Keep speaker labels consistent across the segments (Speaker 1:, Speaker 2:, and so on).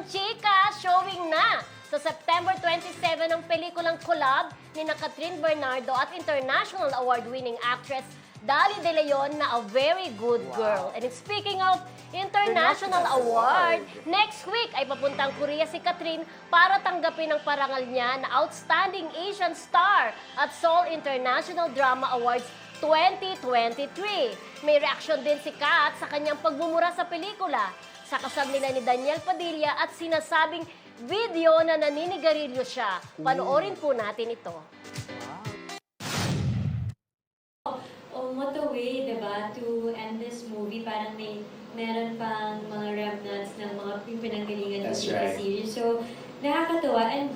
Speaker 1: Chika, showing na sa September 27 ang pelikulang collab ni Catherine Bernardo at international award-winning actress Dali De Leon na A Very Good Girl. And speaking of international award, next week ay papuntang Korea si Catherine para tanggapin ang parangal niya na Outstanding Asian Star at Seoul International Drama Awards 2023. May reaction din si Kat sa kanyang pagmumura sa pelikula, sa kasal nila ni Daniel Padilla at sinasabing video na naninigarilyo siya. Panoorin po natin ito.
Speaker 2: What a way, diba, to end this movie. Parang meron pang mga remnants ng mga pinanggalingan ng series. So, nakakatuwa. And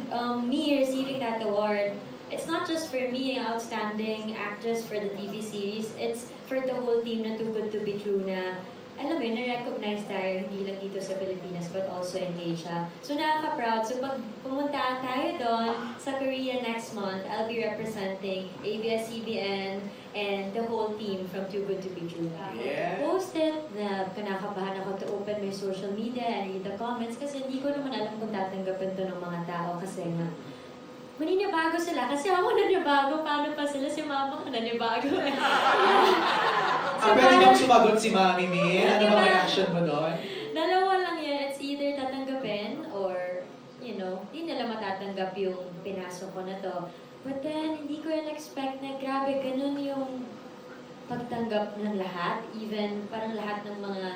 Speaker 2: me receiving that award, it's not just for me, an outstanding actress for the TV series. It's for the whole team na Too Good To Be True na, alam mo yun, na-recognize tayo hindi lang dito sa Pilipinas but also in Asia. So nakaka-proud. So pag pumunta tayo doon sa Korea next month, I'll be representing ABS-CBN and the whole team from Too Good To Be True.
Speaker 3: Yeah.
Speaker 2: Post it, na kinakabahan ako to open my social media and read the comments kasi hindi ko naman alam kung tatanggapin to ng mga tao kasi nga maninibago sila. Kasi ako nanibago, paano pa sila si mama ko nanibago.
Speaker 3: Pero hindi mo sumagot si Mami Min. Ano bang reaction mo doon?
Speaker 2: Dalawa lang yan. It's either tatanggapin or, you know, hindi nila matatanggap yung pinasok ko na to. But then, hindi ko yan expect na grabe, ganun yung pagtanggap ng lahat. Even parang lahat ng mga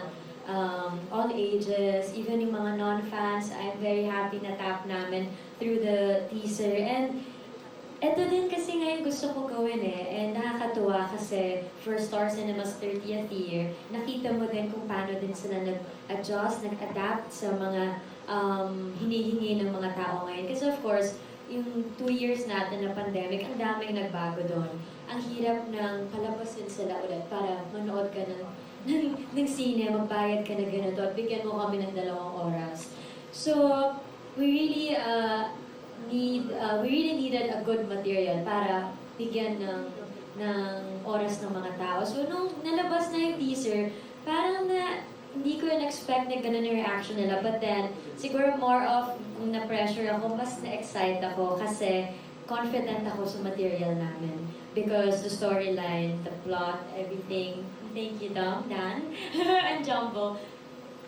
Speaker 2: all ages, even yung mga non-fans, I'm very happy na tap namin through the teaser. And ito din kasi ngayon gusto ko gawin and nakakatuwa kasi for Star Cinema's 30th year, nakita mo din kung paano din sila nag-adjust, nag-adapt sa mga hinihingi ng mga tao ngayon. Kasi of course, yung 2 years natin na pandemic, ang daming nagbago doon. Ang hirap ng palabasin sila ulit para manood ka ng sine, magbayad ka na ganito at bigyan mo kami ng 2 oras. So, we really needed a good material para bigyan ng oras ng mga tao. So, nung nalabas na yung teaser, parang hindi ko na-expect na ganun yung reaction nila. But then, siguro more of na-pressure ako, mas na-excite ako kasi confident ako sa material namin. Because the storyline, the plot, everything, thank you, Dan, and Jumbo,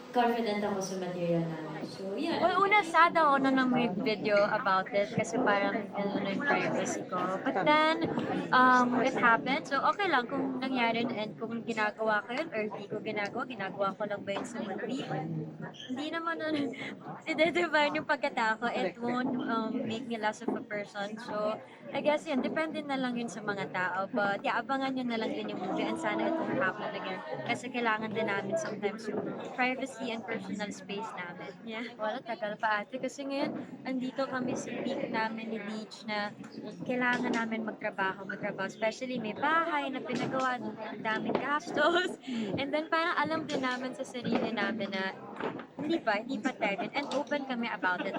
Speaker 2: confident ako sa material namin. So, yun.
Speaker 4: Well, una, sad ako na may video about it kasi parang ano yung privacy ko. But then, it happened. So, okay lang kung nangyari and kung ginagawa ko yun or hindi ko ginagawa ko lang ba yun sa movie. Hindi naman i-define yung pagkatao. It won't make me less of a person. So, I guess yun, depende na lang yun sa mga tao. But yeah, abangan nyo na lang din yung movie and sana itong happen again. Kasi kailangan din namin sometimes yung privacy and personal space namin. Yeah. Wala, tagal pa ate. Kasi ngayon, andito kami sa peak namin ni Beach na kailangan namin magtrabaho. Especially may bahay na pinagawa, ang daming gastos. And then parang alam din namin sa sarili namin na hindi pa time. And open kami about it.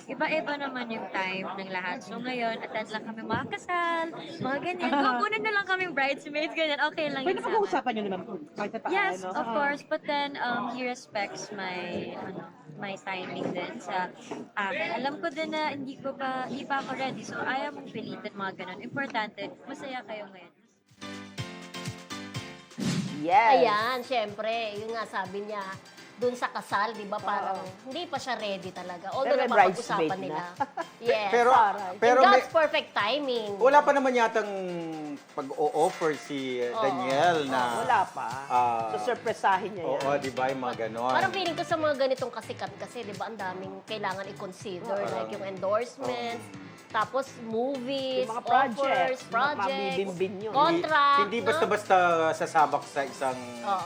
Speaker 4: Iba-iba naman yung time ng lahat. So ngayon, attend lang kami mga kasal, mga ganyan. Kukunin na lang kaming bridesmaids, ganyan. Okay lang
Speaker 5: Pwede
Speaker 4: yun
Speaker 5: pa
Speaker 4: sa amin.
Speaker 5: pag-usapan nyo naman kahit pa paano.
Speaker 4: Yes, of course. But then, he respects my timing din sa akin. Alam ko din na hindi pa ako ready. So, ayaw mong pilitin mga ganun. Importante, masaya kayo ngayon.
Speaker 5: Yes.
Speaker 1: Ayan, syempre, yun nga sabi niya, dun sa kasal, di ba, parang hindi pa siya ready talaga. Although
Speaker 5: Pero may
Speaker 1: napag-usapan
Speaker 5: bridesmaid
Speaker 1: nila.
Speaker 5: na.
Speaker 1: Yes.
Speaker 6: Pero
Speaker 1: In God's perfect timing.
Speaker 6: wala pa naman yatang pag-o-offer si Daniel na...
Speaker 5: Wala pa. So, surpresahin niya yan.
Speaker 6: Oo, di ba, yung mga ganon.
Speaker 1: Parang feeling ko sa mga ganitong kasikat kasi, di ba, ang daming kailangan i-consider. Like yung endorsements, tapos movies,
Speaker 5: Yung mga
Speaker 1: offers, projects,
Speaker 5: mabibimbing yun.
Speaker 1: contract.
Speaker 6: Hindi
Speaker 1: no?
Speaker 6: basta-basta sasabak sa isang...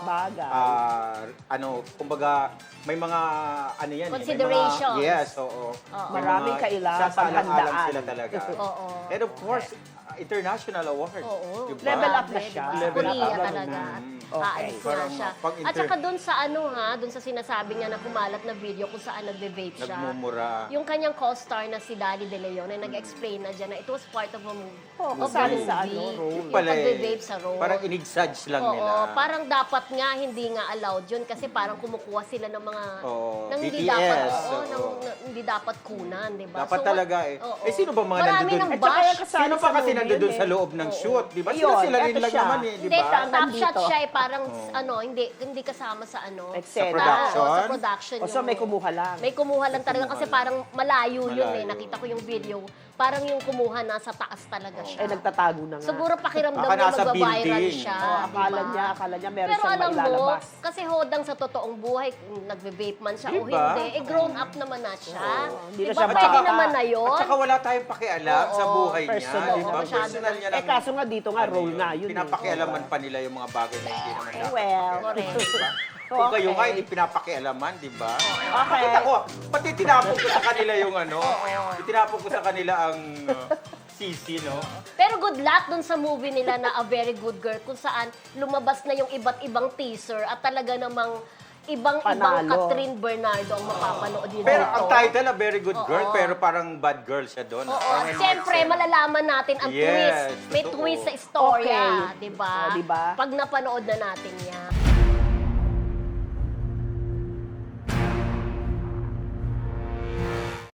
Speaker 5: Bagay.
Speaker 6: kumbaga, may mga ano yan.
Speaker 1: Considerations.
Speaker 6: May mga, yes, oo. May
Speaker 5: Maraming
Speaker 6: mga
Speaker 5: kailangan
Speaker 6: sasaalang-alang
Speaker 5: paghandaan.
Speaker 6: sila talaga.
Speaker 1: Oo.
Speaker 6: And of course, international award.
Speaker 1: Oo.
Speaker 6: Diba?
Speaker 5: Level up na
Speaker 1: Grabe,
Speaker 5: siya.
Speaker 1: diba?
Speaker 6: Level up
Speaker 1: Korea
Speaker 6: na.
Speaker 1: talaga.
Speaker 6: Mm.
Speaker 1: aalis nga
Speaker 6: Parang
Speaker 1: siya.
Speaker 6: pag
Speaker 1: At saka dun sa dun sa sinasabi niya na kumalat na video kung saan nagbe-vape siya.
Speaker 6: Nagmumura.
Speaker 1: Yung kanyang co-star na si Dali De Leon na nag-explain na dyan na it was part of a movie.
Speaker 5: Oo,
Speaker 1: of
Speaker 5: kasali
Speaker 1: the
Speaker 5: sa
Speaker 1: movie.
Speaker 5: role.
Speaker 1: Yung
Speaker 6: Pala eh.
Speaker 1: pagbe-vape sa role.
Speaker 6: Parang inigsudge lang
Speaker 1: Oo,
Speaker 6: nila.
Speaker 1: parang dapat nga hindi nga allowed yun kasi parang kumukuha sila ng mga
Speaker 6: Oo,
Speaker 1: nang hindi
Speaker 6: BTS,
Speaker 1: dapat
Speaker 6: oo.
Speaker 1: hindi dapat kunan, 'di ba?
Speaker 6: Dapat talaga eh.
Speaker 1: oo.
Speaker 6: Eh, sino ba mga
Speaker 1: Marami
Speaker 6: nandun?
Speaker 1: ng
Speaker 5: At saka
Speaker 1: bash.
Speaker 5: yung kasali
Speaker 6: Sino
Speaker 5: sa
Speaker 6: pa kasi
Speaker 5: movie
Speaker 6: nandun
Speaker 5: yun
Speaker 6: sa
Speaker 5: eh.
Speaker 6: loob ng shoot? Di ba?
Speaker 5: Ayun,
Speaker 6: Sila rin
Speaker 5: eto
Speaker 6: lang
Speaker 5: siya.
Speaker 6: naman eh, di
Speaker 1: Hindi,
Speaker 6: ba?
Speaker 1: top
Speaker 5: Nandito.
Speaker 1: shot siya eh, parang hindi kasama sa
Speaker 5: Eksena.
Speaker 6: production?
Speaker 1: Sa production.
Speaker 5: O so may kumuha lang.
Speaker 1: May kumuha lang talaga kasi parang malayo yun eh.
Speaker 6: Malayo.
Speaker 1: Nakita ko yung video. Parang yung kumuha nasa taas talaga siya.
Speaker 5: Nagtatago na nga.
Speaker 1: Siguro pakiramdam
Speaker 6: Baka
Speaker 1: niya
Speaker 6: nasa
Speaker 1: magbabiral
Speaker 6: building.
Speaker 1: siya.
Speaker 5: Akala
Speaker 1: di ba?
Speaker 5: niya meron
Speaker 1: Pero
Speaker 5: siyang
Speaker 1: alam mo,
Speaker 5: mailalabas.
Speaker 1: kasi hodang sa totoong buhay, kung nagbe-vape man siya o
Speaker 6: Diba?
Speaker 1: hindi, grown up naman na siya.
Speaker 5: Hindi na
Speaker 1: Diba,
Speaker 5: siya
Speaker 1: pwede
Speaker 5: bata.
Speaker 1: naman na yun.
Speaker 6: At saka wala tayong pakialam sa
Speaker 1: Oo,
Speaker 6: buhay niya,
Speaker 5: personal
Speaker 6: di ba?
Speaker 1: na.
Speaker 6: Personal niya lang.
Speaker 5: Kaso nga dito nga,
Speaker 6: Ano
Speaker 5: role nga yun.
Speaker 6: Pinapakialaman pa nila yung mga bagay na hindi naman dapat.
Speaker 5: Well.
Speaker 1: Correct.
Speaker 6: Diba? Kung kayo nga,
Speaker 5: Okay.
Speaker 6: hindi pinapakialaman, di ba?
Speaker 5: Okay.
Speaker 6: Nakita ko, pati tinapon ko sa kanila yung tinapon ko sa kanila ang sisi, no?
Speaker 1: Pero good luck dun sa movie nila na A Very Good Girl kung saan lumabas na yung iba't ibang teaser at talaga namang ibang-ibang
Speaker 5: Panalo.
Speaker 1: Catherine Bernardo ang mapapanood nyo
Speaker 6: Pero
Speaker 1: dito.
Speaker 6: ang title, A Very Good Girl,
Speaker 1: Oo.
Speaker 6: pero parang bad girl siya doon.
Speaker 1: Oo,
Speaker 6: Parang may mga
Speaker 1: siyempre,
Speaker 6: eksena.
Speaker 1: malalaman natin ang
Speaker 6: Yes,
Speaker 1: twist. May
Speaker 6: totoo.
Speaker 1: twist sa istorya,
Speaker 5: Okay.
Speaker 1: di ba?
Speaker 5: Oh, di ba?
Speaker 1: Pag napanood na natin yan.